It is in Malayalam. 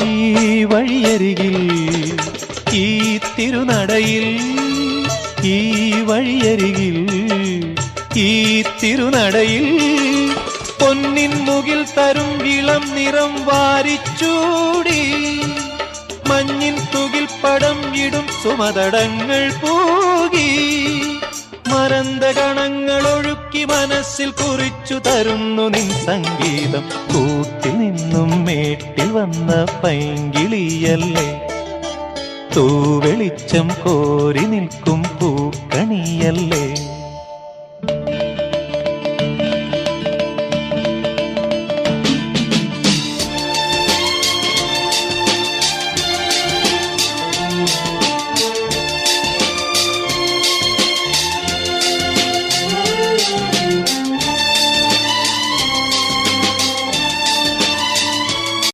ഈ വഴിയരികിൽ ഈ തിരുനടയിൽ ഈ വഴിയരികിൽ ഈ തിരുനടയിൽ പൊന്നിൻ മുകിൽ തരും ഇളം നിറം വാരിച്ചൂടി മഞ്ഞിൻ തുകിൽ പടം ഇടും സുമതടങ്ങൾ പൂകി മരന്ത കണങ്ങൾ ഒഴുക്കി മനസ്സിൽ കുറിച്ചു തരുന്നു നിൻ സംഗീതം കൂട്ടിൽ നിന്നും മേട്ടിൽ വന്ന പൈങ്കിളിയല്ലേ തൂവെളിച്ചം കോരി നിൽക്കും പൂക്കണിയല്ലേ